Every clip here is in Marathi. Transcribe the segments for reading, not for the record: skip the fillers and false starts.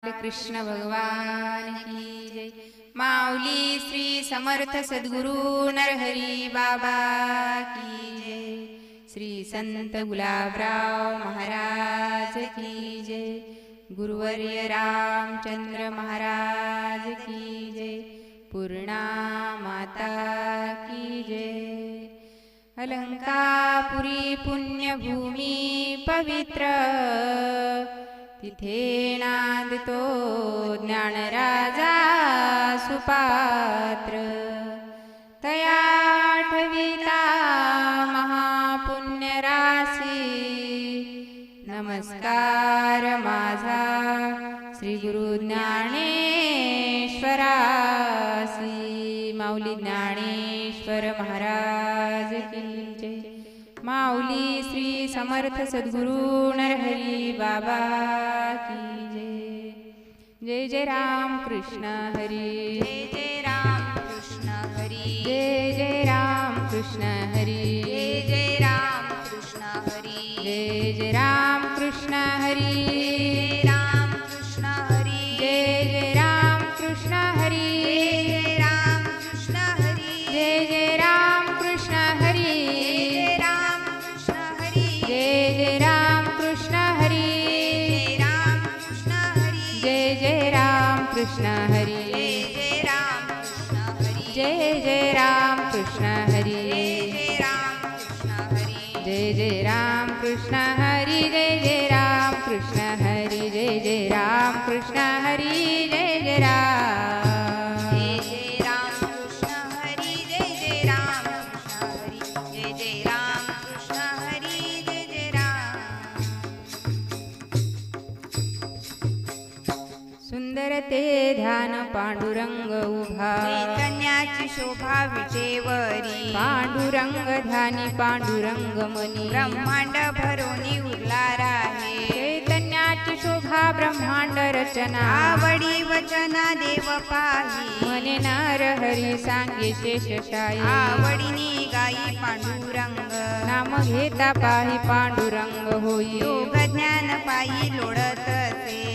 कृष्ण भगवान की जय। माऊली श्री समर्थ सद्गुरु नरहरी बाबा की जय। श्री संत गुलाबराव महाराज की जय। गुरुवर्य रामचंद्र महाराज की जय। पूर्णा माता की जय। अलंकापुरी पुण्यभूमी पवित्र, तिथे नांदतो ज्ञानराजा सुपात्र। तया आठविता महापुण्य राशी, नमस्कार माझा श्री गुरु ज्ञानेश्वरासी। माऊली ज्ञानेश्वर महाराज की जय। माऊली श्री समर्थ सद्गुरु नरहरी बाबा की जय। जय जय राम कृष्ण हरी, जय जय राम कृष्ण हरी, जय जय राम कृष्ण हरी, जय जय राम कृष्ण हरी, जय जय राम कृष्ण हरी, जय राम कृष्ण हरी, जय जय राम कृष्ण हरी, जय राम कृष्ण हरी, जय जय राम कृष्ण हरी, जय राम कृष्ण हरी, जय जय राम कृष्ण हरी, जय राम कृष्ण हरी, जय जय राम कृष्ण हरी, जय जय राम कृष्ण हरी, जय जय राम कृष्ण हरी, जय जय राम कृष्ण हरी, जय जय राम कृष्ण हरी, जय जय राम कृष्ण हरी, जय जय राम। जय जय राम कृष्ण हरी, जय जय राम। सुंदर ते ध्यान पांडुरंग उभा, चैतन्याची शोभा विटेवरी, पांडुरंग ध्यानी पांडुरंग मनी, ब्रह्मांड भरोनी उरला राहे, चैतन्याची शोभा ब्रह्मांड रचना, आवडी वचना देव पाही, मने नर हरी सांगे शेषशायी, आवडीनी गाई पांडुरंग, नाम घेता पाही पांडुरंग होई, योग ज्ञान पायी लोळत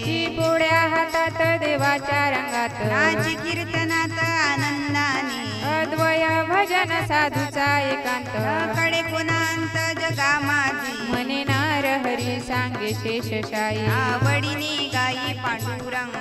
जी पोळ्या हातात देवाच्या रंगात, नाची कीर्तनात आनंदाने, अद्वय भजन साधूचा एकांत, कडे कोणांत जगा माझी, मने नर हरी सांगे शेषशायी, आवडीने गाई पांडुरंग,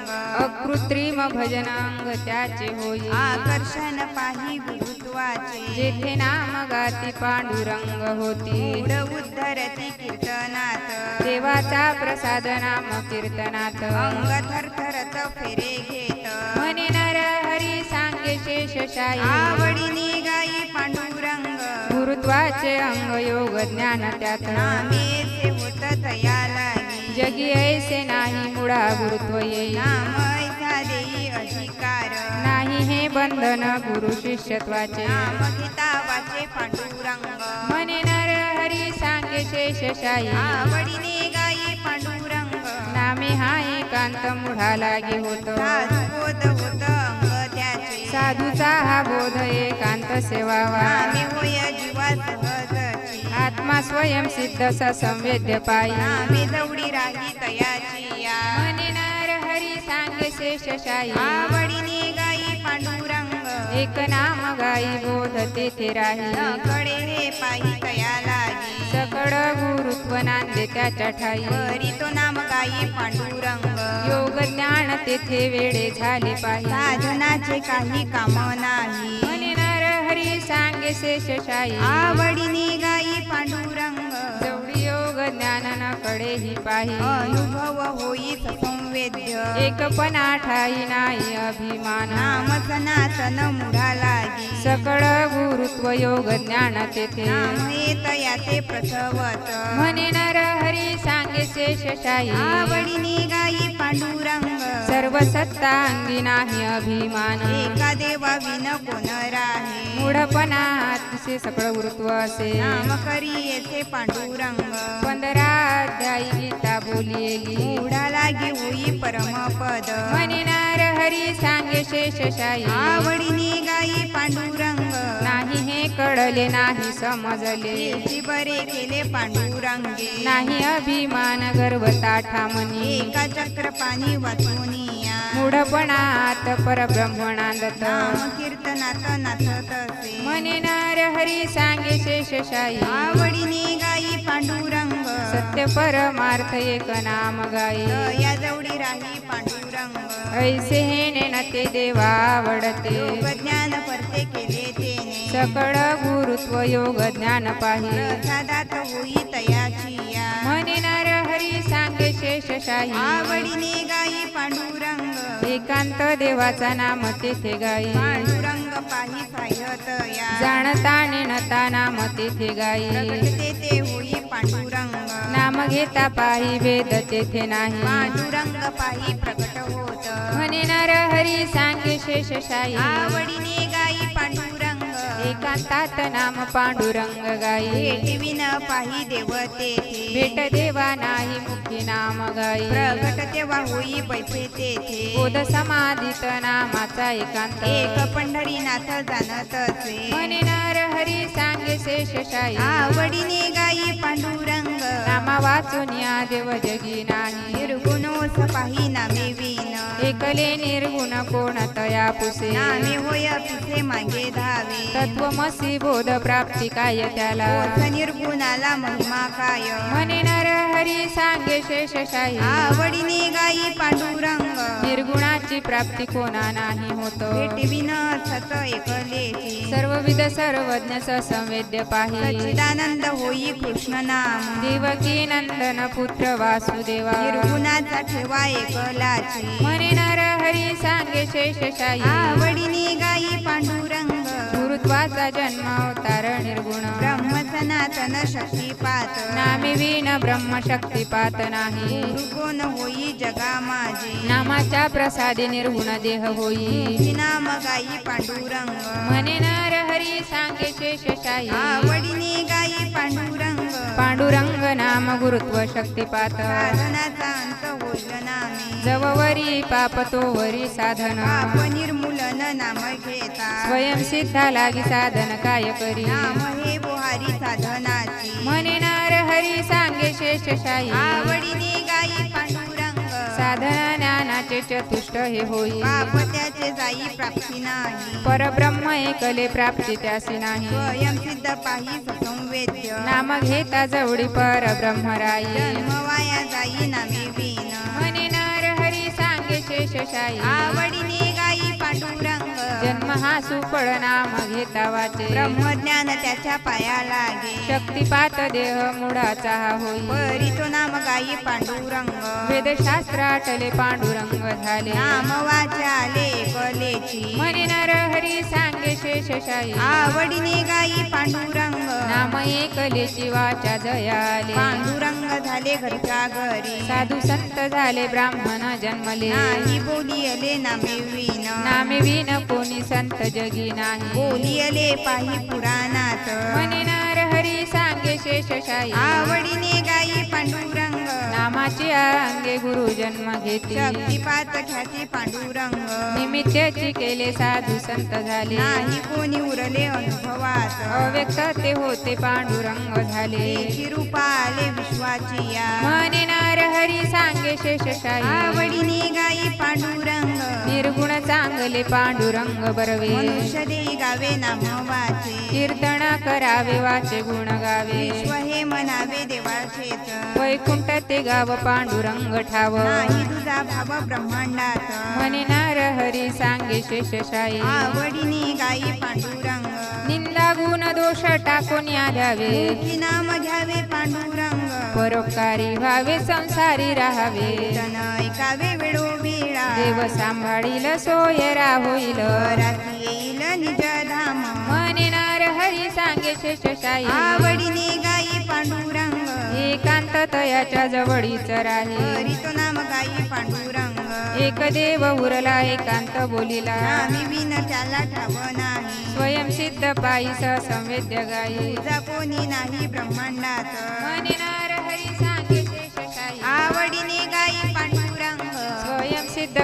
अकृत्रिम भजनांग त्याचे होई, आकर्षण पाही गुरुत्वाचे, जेथे नाम गाती पांडुरंग होती, मूढ उद्धरती कीर्तनात, देवाचा प्रसाद नाम कीर्तनात, अंग थरथरत फेरे घेत, मने नर हरी सांगे शेषशायी, आवडीने गाई पांडुरंग, गुरुत्वाचे अंग योग ज्ञान त्यात, नामेचे होत तया लागी, जगी ऐसे नाही मुळा गुरुत्व येई, नाम ऐसा देई अधिकार, नाही हे बंधन गुरु शिष्यत्वाचे, नाम घेता वाचे पांडुरंग, मने नर हरी सांगे शेषशायी, आवडीने गाई पांडुरंग, नामे हा एकांत मुढा लागे होत, साधू बोध होत अंग त्याचे, साधूचा हा बोध एकांत सेवावा, नामे होय जीवा सहजची, आत्मा स्वयं सिद्ध संवेद्य पायी, नामे जवडी राही तयाची या, मने नर हरी सांगे शेषशायी, आवडीने गाई पांडुरंग, एक नाम गाई बोध तेथे राही, कडे हे पायी तया लागी, सकळ गुरुत्व नांदे त्याच्या ठाई, हरी तो नाम गाई पांडुरंग, योग ज्ञान तेथे वेळे झाले पाही, साधनाचे काही काम नाही, मने नर हरी सांगे शेषशायी, आवडीने गाई पांडुरंग, जेवढी योग ज्ञान न कडेही पाही, अनुभव होई संवेद्य, एकपणा ठाई नाही अभिमान, नाम सनातन मुढा लागी, सकळ गुरुत्व योग ज्ञान तेथे, नाम हे तयाचे प्रसवत, म्हणे नर हरी सांगे शेषशायी, आवडीने गाई पांडुरंग, सर्व सत्ता अंगी नाही अभिमान, एका देवा विन कोण राहे, मूढपणा तुझे सकळ गुरुत्व असे, नाम करी येथे पांडुरंग, 15 अध्यायी गीता बोलियेली, मुढा लागी होई परमपद, म्हणे नर हरी सांगे शेषशायी, आवडीने गाई पांडुरंग, नाही हे कळले नाही समजले किती बरे केले पांडुरंगे नाही अभिमान गर्व ताठा मनी एका चक्र पाणी वाचुनिया मूढपणात परब्रह्मणांदत नाम कीर्तनात नाचत असे मने नार हरी सांगे शेषशाही आवडीने गाई पांडुरंग सत्य परमार्थ एक नाम गाई या जवडी राही पांडुरंग ऐसे हेने न ते देवा आवडते योग ज्ञान परते केले तेने सकळ गुरुत्व योग ज्ञान पाहि प्रसादात होई तयाची या मने नार हरी सांगे शेषशाही आवडीने गाई पांडुरंग एकांत देवाचा नाम तेथे गाई पांडुरंग पाही साह्यत या जाणता नेणता नाम तेथे गाई प्रकटते ते होई पांडुरंग नाम घेता पाहि भेद तेथे नाही पांडुरंग पाही प्रकट होत म्हणे नर हरी सांगे शेषशाही आवडीने गाई पांडुरंग एकांतात नाम पांडुरंग गाई भेटविन पाही देवते भेट देवा नाही मुक्ती नाम गाई प्रगट तेव्हा होई पैसे तेथे बोध समाधीत नामाचा एकांत एक पंढरीनाथ जाणत असे म्हणे नर हरी सांगे शेषशाही आवडीने गाई पांडुरंग नामा वाचून या देव जगी नाही निर्गुणोस पाही नामे विन एकले निर्गुण कोण तया पुसे नामे होय पिसे मागे धावे तत्वमसी बोध प्राप्ती काय त्याला ओठ निर्गुणाला महिमा काय म्हणे नर हरी सांगे शेषशाही आवडीने गाई पांडुरंग निर्गुणाची प्राप्ती कोणा नाही होत भेटविन सत एकलेची सर्वविध सर्वज्ञ संवेद्य पाहि सच्चिदानंद होई कृष्ण नाम देवकी नंदन पुत्र वासुदेवा निर्गुणाचा ठेवा एकलाची म्हणे नर हरी सांगे शेषशाही आवडीने गाई पांडुरंग गुरुत्वाचा जन्म अवतार निर्गुण ब्रह्म सनातन शक्तिपात नामे विन ब्रह्म शक्तिपात नाही गुरुगुण होई जगा माझे नामाच्या प्रसादी निर्गुण देह होई नाम गाई पांडुरंग म्हणे नर हरी सांगे शेषशाही आवडीने गाई पांडुरंग पांडुरंग नाम गुरुत्व शक्तिपात साधनाचा अंत होईल नामे जववरी पाप तोवरी साधन पाप निर्मूलन नाम घेता स्वयं सिद्धा लागी साधन काय करी नाम हे बुहारी साधनाची म्हणे नार हरी सांगे शेषशाही आवडीने गाई पांडुरंग साधना ज्ञानाचे चतुष्ट हे होई पाप त्याचे जाई प्राप्ती नाही परब्रह्म एकले प्राप्ती त्यासी नाही स्वयं सिद्ध पाही संवेद्य नाम घेता जवळी परब्रह्म राई जन्म वाया जाई नामे विन म्हणे नार हरी सांगे शेषशाही आवडीने गाई पांडुरंग जन्म हा सुफळ नाम घेता वाचे ब्रह्मज्ञान त्याच्या पाया लागे शक्तिपात देह मुळाचा हा होई परी तो नाम गाई पांडुरंग वेदशास्त्र आटले पांडुरंग झाले नाम वाचाले कलेची म्हणे नर हरी सांगे शेषशाही आवडीने गाई पांडुरंग नाम एकलेची वाचा जयाले पांडुरंग झाले घरच्या घरी साधू संत झाले ब्राह्मण जन्मले नाही बोलियले नामे विन नामे विन कोणी संत जगी नाही बोलियले पाही पुराणात म्हणे नर हरी सांगे शेषशाही आवडीने गाई पांडुरंग नामाची अंगे गुरु जन्म घेतली शक्तिपात ख्याती पांडुरंग निमित्ताची केले साधू संत झाले नाही कोणी उरले अनुभवात अव्यक्त ते होते पांडुरंग झाले एकी रूपा आले विश्वाची या म्हणे नार हरी सांगे शेषशाही आवडीने गाई पांडुरंग निर्गुण चांगले पांडुरंग बरवे मनुष्य देई गावे नाम वाचे कीर्तन करावे वाचे गुण गावे विश्व हे म्हणावे देवाचेच वैकुंठ ते गाव पांडुरंग ठाव नाही तुझा भाव ब्रह्मांडात म्हणे नार हरी सांगे शेषशाही आवडीने गाई पांडुरंग निंदा गुण दोष टाकून या द्यावे मुखी नाम घ्यावे पांडुरंग परोपकारी व्हावे संसारी राहावे तन ऐकावे वेळो वेळा देव सांभाळील सोयरा होईल रात्री येईल निज धाम म्हणे नार हरी सांगे शेषशाही आवडीने गाई पांडुरंग एकांत तयाच्या जवळीच राही हरी तो नाम गाई पांडुरंग एक देव उरला एकांत बोलिला नामी विन त्याला ठाव नाही स्वयं सिद्ध पायी संवेद्य गाई तुझा कोणी नाही ब्रह्मांडात म्हणे नार हरी सांगे शेषशाही आवडीने गाई पांडुरंग स्वयं सिद्ध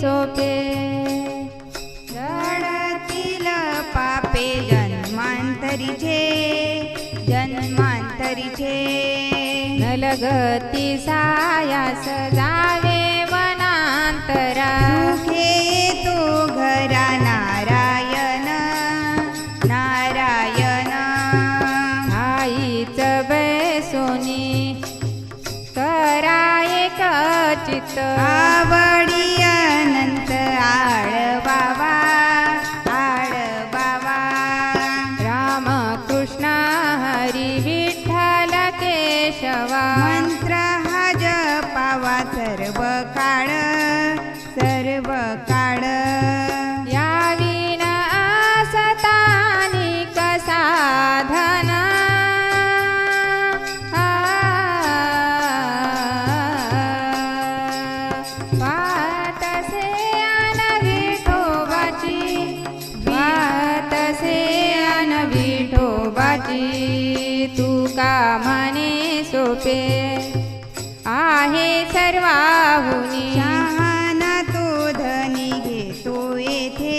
सोपे जडतील पापे जन्मांतरीचे नलगती सायास जावे वनांतरा सुखे तो घरा नारायण आईच बैसोनी कराये चित्त आवडी अनंत आळ बाबा राम कृष्ण हरी विठ्ठल केशवा मंत्र हा जपावा सर्व काळ या विना असतानिक साधना वाटसे अन विठोबाची तुका म्हणे सोपे आहे सर्वाहुनी शहाणा तो धनी घेतो येथे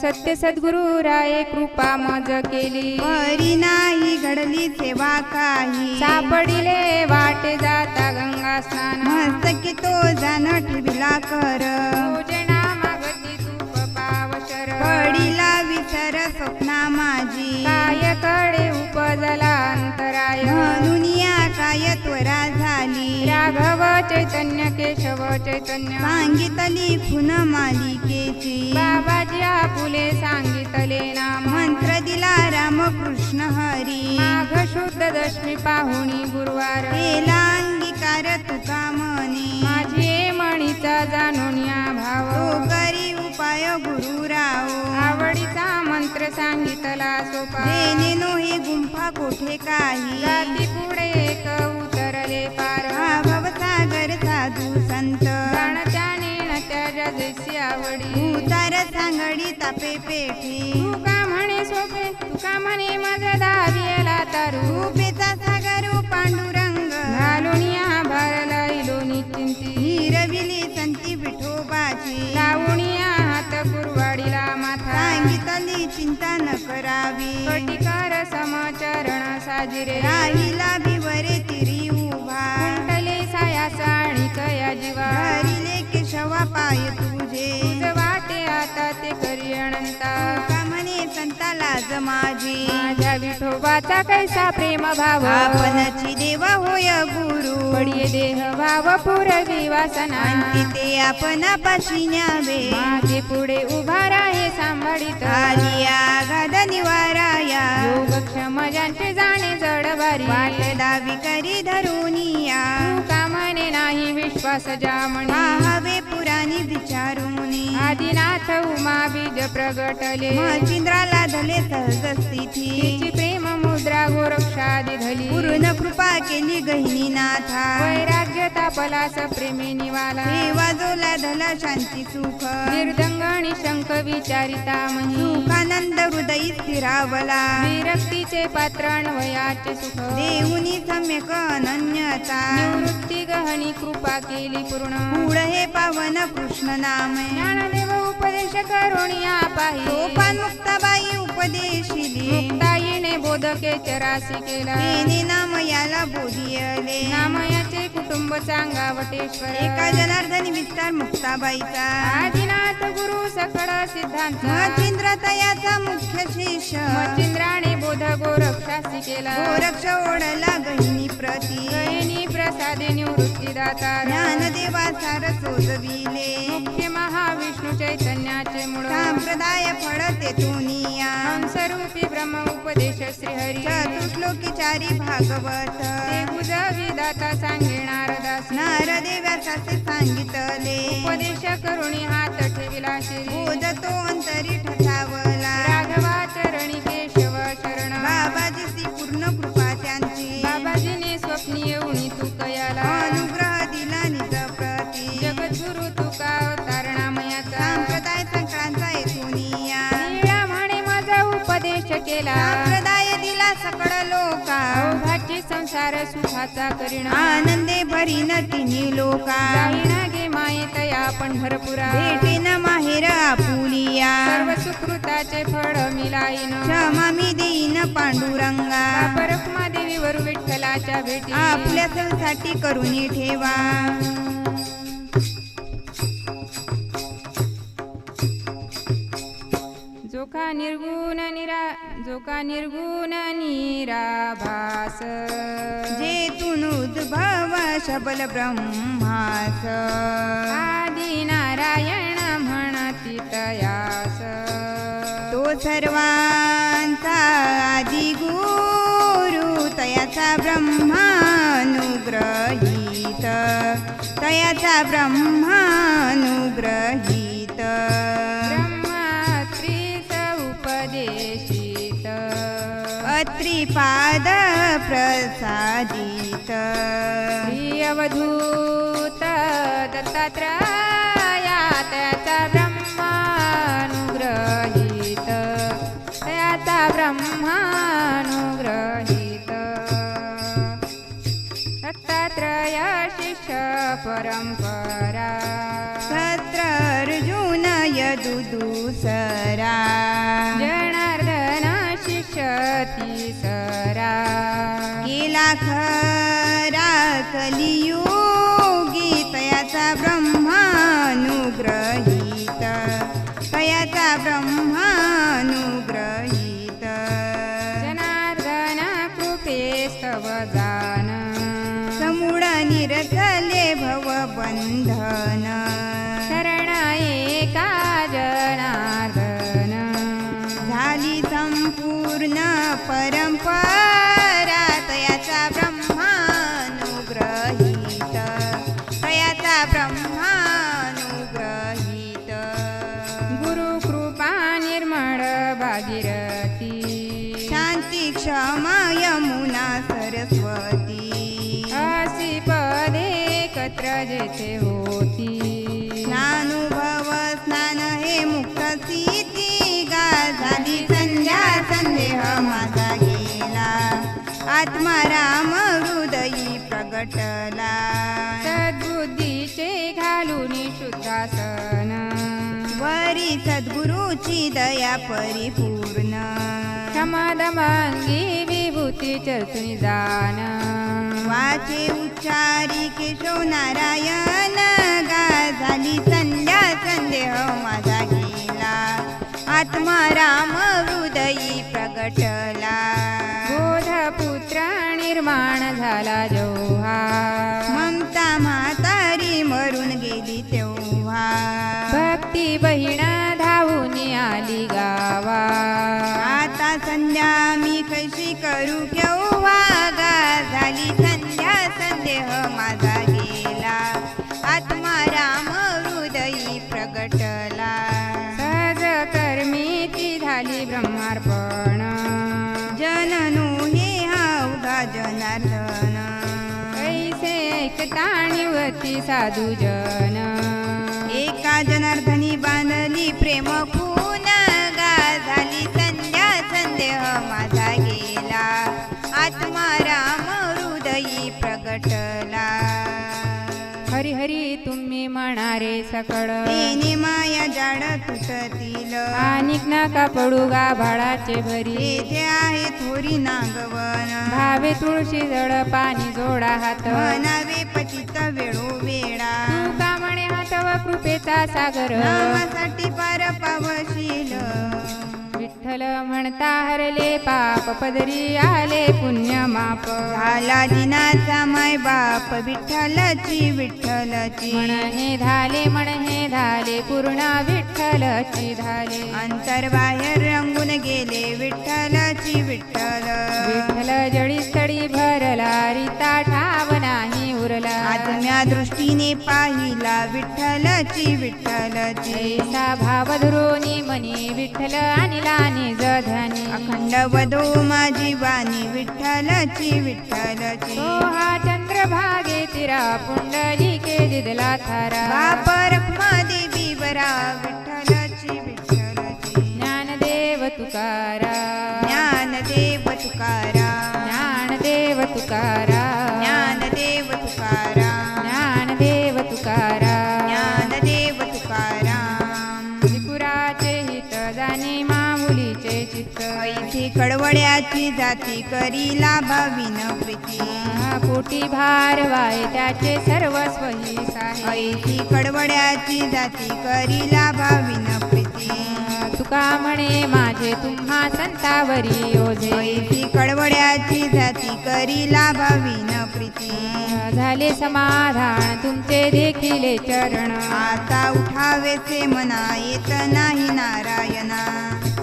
सत्य सद्गुरु राये कृपा मज केली परी नाही घडली सेवा काही सापडिले वाटे जाता गंगा स्नान मस्तकी तो जाण ठेविला कर पूजना मागती तूप पावशर पडीला विसर स्वप्ना माझी काय कडे उपजला अंतराय म्हणून या काय त्वरा झाली राघव चैतन्य केशव चैतन्य सांगितली खुन मालिकेची बाबाजी आपुले सांगितले नाम मंत्र दिला रामकृष्ण हरी माघ शुद्ध दशमी पाहुणी गुरुवार केला अंगीकार तुका म्हणे माझी मणीचा जाणून या भाव तो करी उपाय गुरुराव आवडीचा मंत्र सांगितला सोपा देणे नो हे गुंफा कोठे काही जाती पुढे एक उतरले पार हा भवसागर साधू संत जाणत्या नेणत्या जैसी आवडी उतार सांगडी तापे पेठी तुका म्हणे सोपे तुका म्हणे माझा दावियला तारू रूपेचा सागर पांडुरंग घालून या भारला इलोनी चिंती हिरविली संती विठोबाची लावून या हात कुरवाडीला माथा सांगितली चिंता न करावी कटिकार समाचरण साजिरे राहिला भिवरे तिरी उभा कुंटले सायास आणि कया जीवा धरिले केशवा पाय तुझे तुझ वाटे आता ते करी अनंता का म्हणे संता लाज माझी माझ्या विठोबाचा कैसा प्रेम भाव आपणची देव होय गुरु पडिये देह भाव पुरवी वासना अंती ते आपणापाशी न्यावे मागे पुढे उभा राहे सांभाळीत आलिया गाद निवाराया योगक्षम ज्यांचे जाणे जडबारी वाट दावी करी धरुनिया तुका म्हणे नाही विश्वास जामणी पाहावे पुराणी विचारुनी आदिनाथ उमा बीज प्रगटले मचिंद्राला धले सहज स्थिती तिची प्रेम मुद्रा गोरक्षादी धली पूर्ण कृपा केली गहिनी नाथा वैराग्य तापलास प्रेमी निवाला देवा जोला धला शांती सुख निर्दंगणी शंख विचारिता मही सुखानंद हृदयी स्थिरावला विरक्तीचे पात्र अन्वयाचे सुख देऊनी सम्यक अनन्यता निवृत्ती गहनी कृपा केली पूर्ण पुढ हे पावन कृष्ण नाम ज्ञानदेव उपदेश करुणिया पाही सोपान मुक्ताबाई उपदेशिली मुक्ताईने बोधके चरासी केला तेने नाम याला बोधियले नामयाचे कुटुंब सांगावटेश्वर एका जनार्दनी विस्तार मुक्ताबाईचा आदिनाथ गुरु सकळ सिद्धांत मचिंद्र तयाचा मुख्य शिष्य मचिंद्राने बोध गोरक्षासी केला गोरक्ष ओढला गहिनी प्रती गहिनी प्रसादे निवृत्ती दाता ज्ञानदेवा सार सोजविले मुख्य महाविष्णू चैतन्याचे मूळ संप्रदाय फळ तेथुनिया हंसरूपी ब्रह्म उपदेश श्रीहरी चतुश्लोकी चारी भागवत ते बुजवी दाता सांगे नारदास नारदेव्याचे सांगितले उपदेश करुणी हात ठेविला शिरी बोधतो अंतरी ठठावला राघवा चरणी केशव शरण बाबाजीची पूर्ण कृपा त्यांची बाबाजीने स्वप्नी येऊनी तू कयाला अनुग्रह दिला निज प्रती जगद्गुरु तुका तारणामयाचा संप्रदाय संक्रांता येथुनिया लीळा म्हणे माझा उपदेश केला संप्रदाय दिला सकळ लोका अवघाची संसार सुखाचा करीण आनंदे भरीन तिन्ही लोका जाईना गे माये तया पंढरपुरा भेटेन माहेर आपुलिया सर्व सुकृताचे फळ मिलाईन क्षमा मी देईन पांडुरंगा परखमा देवीवर विठ्ठलाच्या भेटी आपल्या साठी करून ठेवा जोका निर्गुण निराभास जेतून उद्भव शबल ब्रह्मास आदि नारायण म्हणती तयास तो सर्वांचा आदि गुरु तयाचा ब्रह्मानुग्रहीत तयाचा ब्रह्मानुग्रहीत ब्रह्मात्रीच उपदेशित अत्रिपाद प्रसादित प्रियवधूत दत्तात्रया तयाचा ब्रह्मानुग्रहीत तयाचा ब्रह्मानुग्रहीत दत्तात्रय शिष्य परंपरा सत्र अर्जुन यदुदुसरा जनार्दन शिष्य तिसरा केला खरा कलियुगी तयाचा ब्रह्मानुग्रहीत तयाचा ब्रह्मानुग्रहीत जनार्दन कृपेस्तव गान समूळ निरसले भवबंधन शरण एका जनार्दन झाली संपूर्ण परंपरा तयाचा ब्रह्मानुग्रहीत तयाचा ब्रह्मानुग्रहीत गुरु कृपा निर्मळ भागीरथी शांती क्षमा यमुना सरस्वती असी पदे एकत्र जेथे होती स्नानुभव स्नान हे मुक्त स्थिती गा झाली संध्या संदेह माझा गेला आत्मा राम हृदयी प्रगटला सद्बुद्धीचे घालून शुद्धासन वरी सद्गुरूची दया परिपूर्ण क्षमादमांगी विभूती चर्चुनी जान वाचे उच्चारी केशव नारायण गा झाली संध्या संदेह माझा गेला आत्मा राम हृदयी प्रगटला बोधपुत्र निर्माण झाला जेव्हा ममता म्हातारी मरून गेली तेव्हा भक्ती बहीण धावून आली गावा आता संध्या मी कशी करू केव्हा गा झाली संध्या संदेह माझा गेला आत्मा राम हृदयी प्रगटला सहज कर्मी ती झाली ब्रह्मार्पण जननो हे अवघा जनार्दन ऐसे ऐकता निवती साधू जन एका जनार्दनी बांधली प्रेम खून गा झाली संध्या संदेह माझा गेला आत्मा राम हृदयी प्रगटला हरी हरी तुम्ही म्हणारे सकळ तेने माया जाड तुटतील अनिक नका पडू गाभाळाचे भरी येथे आहे थोरी नागवन भावे तुळशी जळ पाणी जोडा हात म्हणावे पतित वेळोवेळा तू का म्हणे हात व कृपेचा सागर नामासाठी पार पावशील विठ्ठल म्हणता हरले पाप पदरी आले पुण्य माप झाला दिनाचा माय बाप विठ्ठलची विठ्ठलची म्हण हे झाले पूर्ण विठ्ठलची झाले अंतर बाहेर रंगून गेले विठ्ठलची विठ्ठल विठ्ठल जडी स्थळी भरला रीता ठाव नाही उरला आत्म्या दृष्टीने पाहिला विठ्ठलची विठ्ठलची ऐसा भाव धुरोनी मनी विठ्ठल आणला निज ध्यानी अखंड वधो माझी वाणी विठ्ठलची विठ्ठलची तो हा चंद्रभागे तिरा पुंडलिके दिदला थारा बाप रखमा देवी वरा विठ्ठलची विठ्ठलची ज्ञानदेव तुकारा ज्ञानदेव तुकारा ज्ञानदेव तुकाराम ज्ञानदेव तुकाराम ज्ञानदेव तुकाराम ज्ञानदेव तुकाराम त्रिपुराचे हित जाणी माऊलीचे चित्त ऐसी कळवळ्याची जाती करी लाभाविन प्रीती पोटी भार वाय त्याचे सर्वस्व ही साहे ऐसी कळवळ्याची जाती करी लाभाविन प्रीती तुका म्हणे माझे तुम्हा संतावरी ओझे ऐसी कळवळ्याची जाती करी लाभाविन प्रीती झाले समाधान तुमचे देखील चरण आता उठावेचे मना येत नाही नारायणा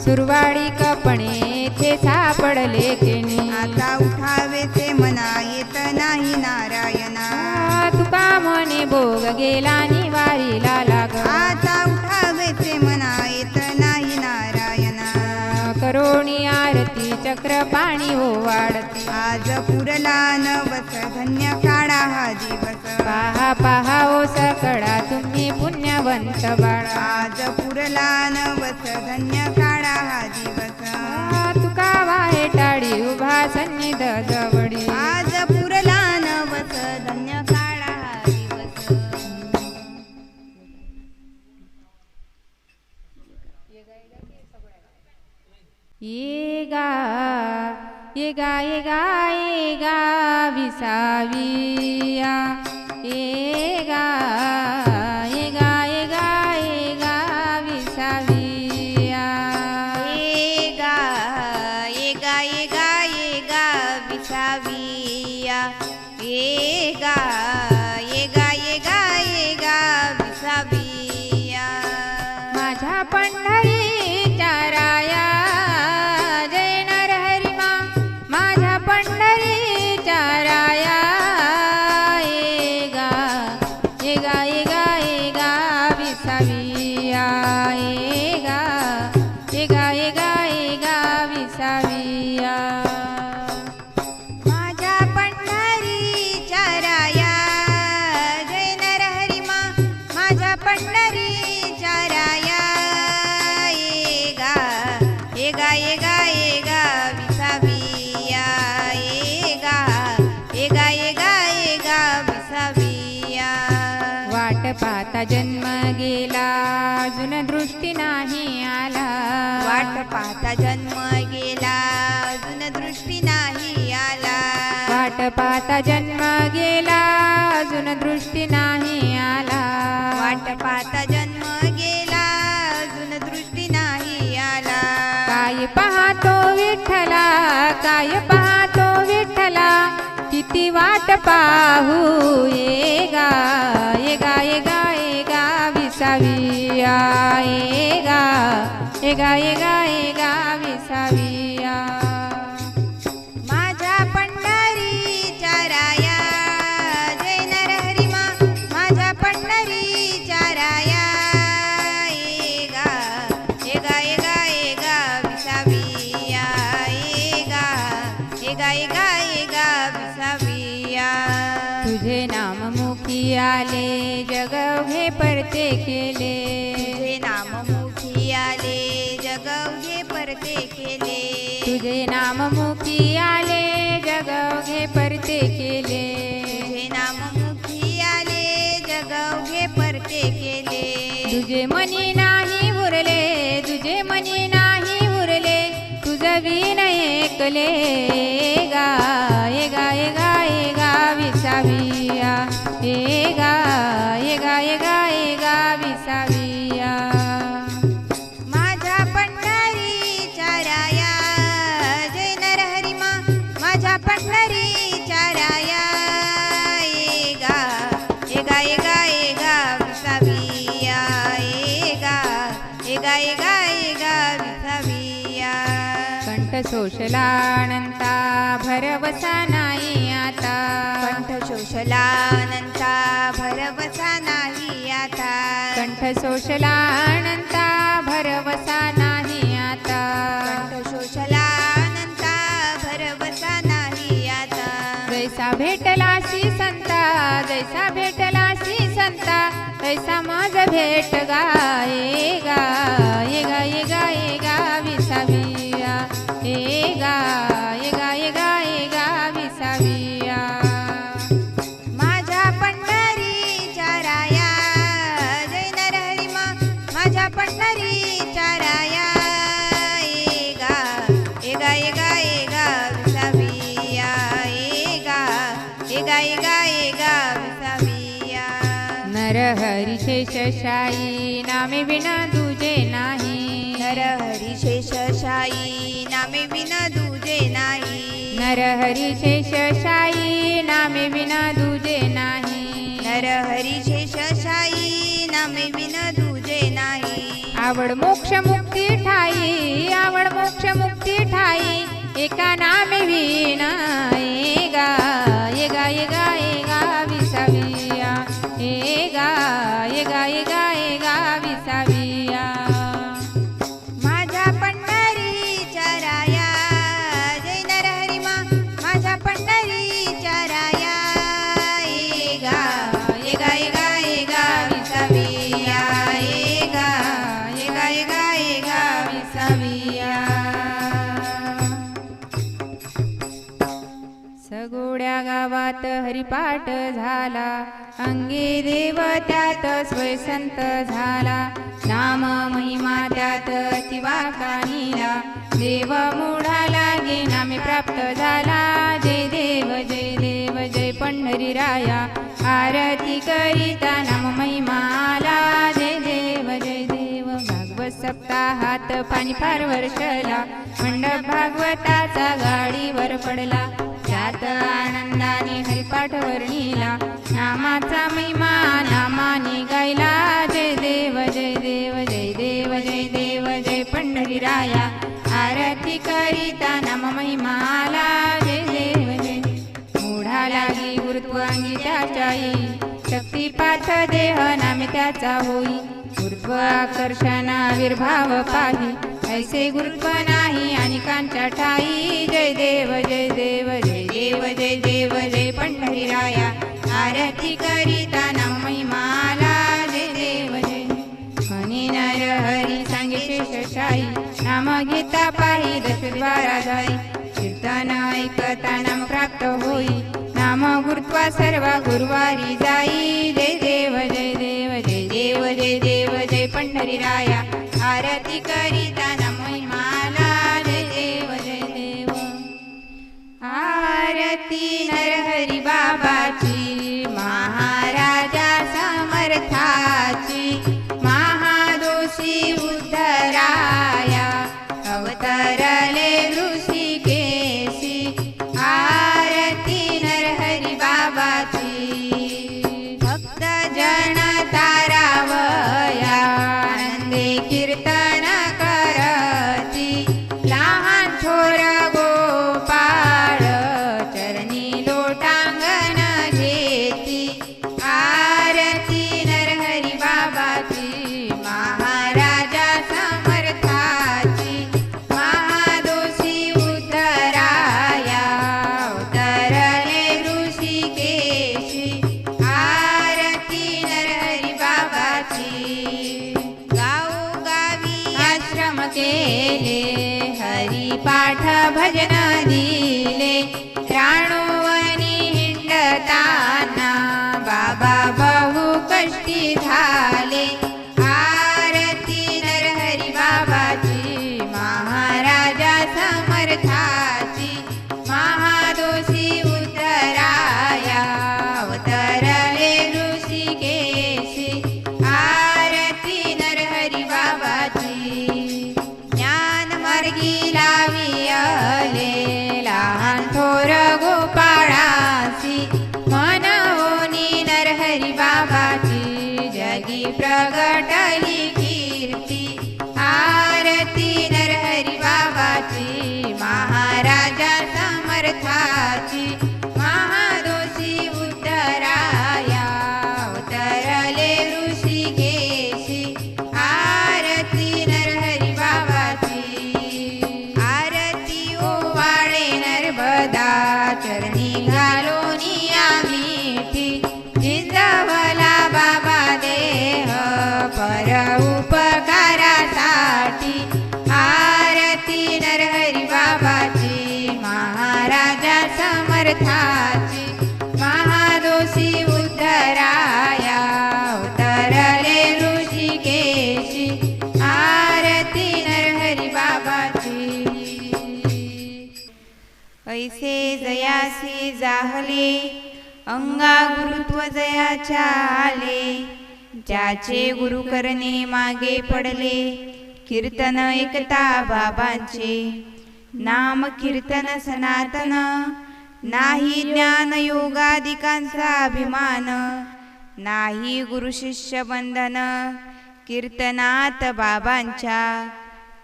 सुरवाडी कपणे थे सापडले केणी आता उठावेचे मना येत नाही नारायणा तुका म्हणे भोग गेला निवारीला लाग आता उठावेचे मना येत नाही नारायणा करोणी आरती चक्र पाणी हो वाढती आज पुरला नवस धन्य काढा हा दिवस पहा पहा ओ सकळा तुम्ही पुण्यवंत बाळा आज पुरला नवस धन्य काढा हा दिवस तुका वाहे टाळी उभा सन्निध जवळी आज पुरला नवस धन्य काढा हा दिवस ये गा ये गा ये गा ये गा विसाविया ये गा ये गा ये गा ये गा विसाविया ये गा ये गा ये गा ये गा विसाविया ये गा ये गा ये गा ये गा विसाविया माझ्या पंढरीच्या राया जय नरहरिमा माझ्या पंढरीच्या राया ये गा ये गा ये गा ये गा विसाविया ये गा ये गा ये गा ये गा विसाविया माझ्या पंढरीच्या राया जय नरहरिमा माझ्या पंढरीच्या राया ये गा ये गा ये गा ये गा विसाविया ये गा ये गा ये गा ये गा विसाविया वाट पाहता जन्म गेला अजून दृष्टी नाही आला वाट पाहता जन्म गेला अजून दृष्टी नाही आला वाट पाहता जन्म गेला अजून दृष्टी नाही आला वाट पाहता जन्म गेला अजून दृष्टी नाही आला काय पाहतो विठ्ठला काय पाहतो विठ्ठला किती वाट पाहू ये गा ये गा ये गा ये गा विसाविया ये गा ये गा ये गा ये गा विसाविया माझ्या पंढरीच्या राया जय नरहरिमा माझ्या पंढरीच्या राया ये गा ये गा ये गा ये गा विसाविया ये गा ये गा ये गा ये गा विसाविया तुझे नाम मुखी आले जगवघे परते केले तुझे नाम मुखी आले जगवघे परते केले तुझे नाम मुखी आले जगवघे परते केले तुझे नाम मुखी आले जगवघे परते केले तुझे मनी नाही उरले तुझे मनी नाही उरले तुझ विन ऐकले गा ये गा ये गा ये गा विसाविया ये गा ये गा ये गा ये गा विसाविया माझ्या पंढरीच्या राया जय नरहरिमा माझ्या पंढरीच्या राया ये गा ये गा ये गा ये गा विसाविया ये गा ये गा ये गा ये गा विसाविया कंठ शोषलानंता भरवसा नाही आता कंठ शोषलानंता भरवसा नाही आता कंठ शोषलानंता भरवसा नाही आता कंठ शोषलानंता भरवसा नाही आता जैसा भेटलासी संता जैसा भेटलासी संता तैसा माझ भेट गाये गा ये गा ये गा ये गा विसाविया ये गा ये गा ये गा ये गा विसाविया गा विसाविया. नरहरी शेषशायी नामे विना तुझे नाही. नरहरी शेषशायी नामे विना तुझे नाही. नरहरी शेषशायी नामे विना तुझे नाही. नरहरी शेषशायी नामे विना तुझे नाही. आवड मोक्ष मुक्ती ठाई, आवड मोक्ष मुक्ती ठाई, एका नामे विना. एगा एगा एगा एगा विसाविया. एगा एगा एगा एगा विसाविया. माझ्या पंढरीच्या राया जय नरहरी मा. माझ्या पंढरीच्या राया. एगा एगा एगा एगा विसाविया. एगा एगा एगा एगा विसाविया. सगोड्या गावात हरिपाठ झाला, अंगी देव त्यात स्वयंसंत झाला. नाम महिमा त्यात अतिवा कानिला, देव मूढा लागे नामे प्राप्त झाला. जय देव जय देव जय पंढरी राया, आरती करिता नाम महिमा आला. जय देव जय देव. भागवत सप्ताहात पाणी फार वर्षला, मंडप भागवताचा गाडीवर पडला. त्यात आनंदाने हरिपाठ वर्णिला, नामाचा महिमा नामाने गायला. जय देव जय देव जय देव जय देव जय पंढरी राया, आरती करिता नाम महिमा आला. जय देव जय देव. मूढा लागी गुरुत्वांगी त्याच्या येई, शक्तिपाठ देह नामे त्याचा होई. गुरुत्व आकर्षण आविर्भाव पाही, ऐसे गुरुत्व नाही अनेकांच्या ठाई. जय देव जय देव जय देव जय देव जय पंढरी राया, आरती करिता नाम महिमा आला. जय देव जय देव. म्हणे नरहरी सांगे शेषशायी, नाम घेता पाही दशद्वारा जाई. कीर्तन ऐकता नाम प्राप्त होई, नाम गुरुत्वा सर्व गुरुवारी जाई. जय देव जय देव जय देव जय देव जय पंढरी राया, आरती करिता नाम महिमा आला. जय देव जय देव. आरती नरहरी बाबाची, महाराजा समर्थाची. महादोषी उद्धराया, अवतरले ऋषिकेशी. आरती नरहरी बाबाची, भक्त जन तारावया, आनंदे कीर्तन करती. लहान थोर गोपाळ, चरणी लोटांगण घेती. आरती नरहरी बाबाची, महाराजा समर्थाची. महादोषी उद्धराया, अवतरले ऋषिकेशी. आरती नरहरी बाबाची. गावोगावी आश्रम केले, हरिपाठ भजन दिले. राणोवनी हिंडताना, बाबा बहु कष्टी झाले. आरती नरहरी बाबाची, महाराजा समर्थाची. महादोषी उद्धराया, अवतरले ऋषिकेशी. आरती नरहरी बाबाची. ज्ञानमार्गी लावी आले, लहान थोर गोपाळासी. मनवोनी नरहरी बाबाची, जगी प्रगटली कीर्ती. आरती नरहरी बाबाची, महाराजा समर्थाची. महादोषी उद्धराया, अवतरले ऋषिकेशी. आरती नरहरी बाबाची. आरती ओवाळे नर्मदा, चरणी घालोनी आमिठी. जिजवला बाबा देह, पर उपकारासाठी. आरती नरहरी बाबाची, महाराजा समर्थाची. महादोषी उद्धराया, अवतरले ऋषिकेशी. आरती नरहरी बाबाची. ऐसे जयासी जाहले, अंगा गुरुत्व जयाच्या आले, ज्याचे गुरु करणे मागे पडले. कीर्तन ऐकता बाबांचे, नाम कीर्तन सनातन. नाही ज्ञान योगादिकांचा अभिमान, नाही गुरु शिष्य बंधन. कीर्तनात बाबांच्या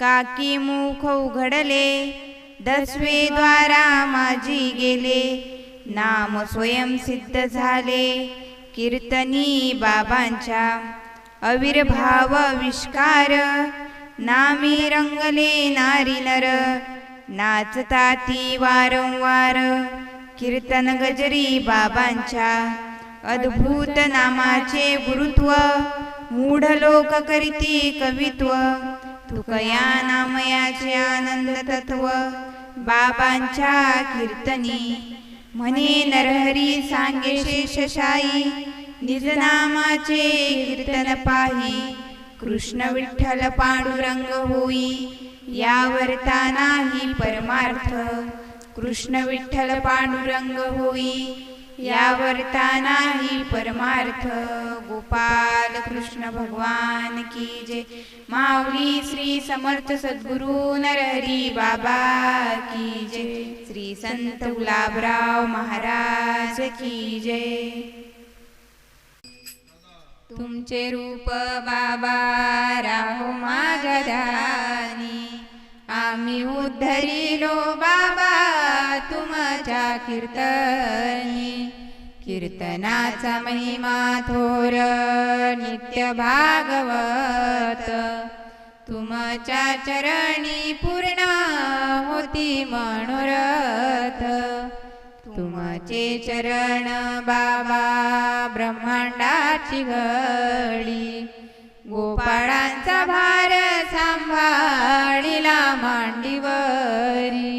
काकी मुख उघडले, 10वे द्वारा माझी गेले. नाम स्वयं सिद्ध झाले, कीर्तनी बाबांच्या. अविर्भाव विष्कार, नामी रंगले नारी नर. नाचताती वारंवार, कीर्तन गजरी बाबांच्या. अद्भुत नामाचे गुरुत्व, मूढ लोक करीती कवित्व. तुकया नामयाचे आनंद तत्व, बाबांच्या कीर्तनी. म्हणे नरहरी सांगे शेषशाही, निज नामाचे कीर्तन पाही. कृष्ण विठ्ठल पांडुरंग होई, यावरता नाही परमार्थ. कृष्ण विठ्ठल पांडुरंग होई, यावरता नाही परमार्थ. गोपाल कृष्ण भगवान की जय. माऊली श्री समर्थ सद्गुरु नरहरी बाबा की जय. श्री संत गुलाबराव महाराज की जय. तुमचे रूप बाबा राहो माझ्या ध्यानी, आम्ही उद्धरिलो बाबा तुमच्या कीर्तनी. कीर्तनाचा महिमा थोर नित्य भागवत, तुमच्या चरणी पूर्ण होती मनोरथ. तुमचे चरण बाबा ब्रह्मांडाची घडी, गोपाळांचा भार सांभाळिला मांडीवरी.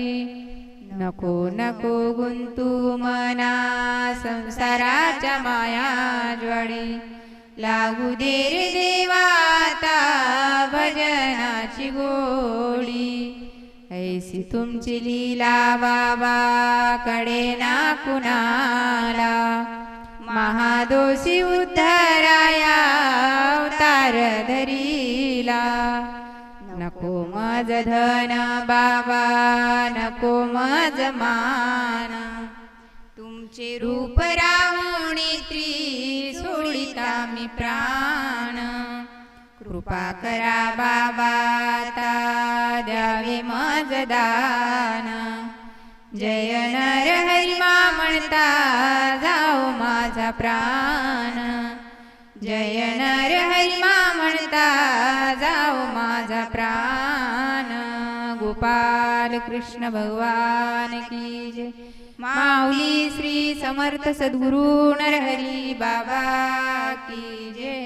नको नको गुंतू मना संसाराच्या माया ज्वाळी, लागू दे रे देवाता भजनाची गोडी. ऐसी तुमची लीला बाबा कडे ना कुणाला, महादोषी उद्धराया अवतार धरीला. नको मज धन बाबा नको मज मान, तुमचे रूप राहुणी त्रिसोडिता मी प्राण. कृपा करा बाबा ता द्यावे मज दान. जय नर हरी मा म्हणता जाओ माझा प्राण. जय नर हरी मा म्हणता जाओ माझा प्राण. गोपाल कृष्ण भगवान की जय. माऊली श्री समर्थ सद्गुरु नरहरी बाबा की जय.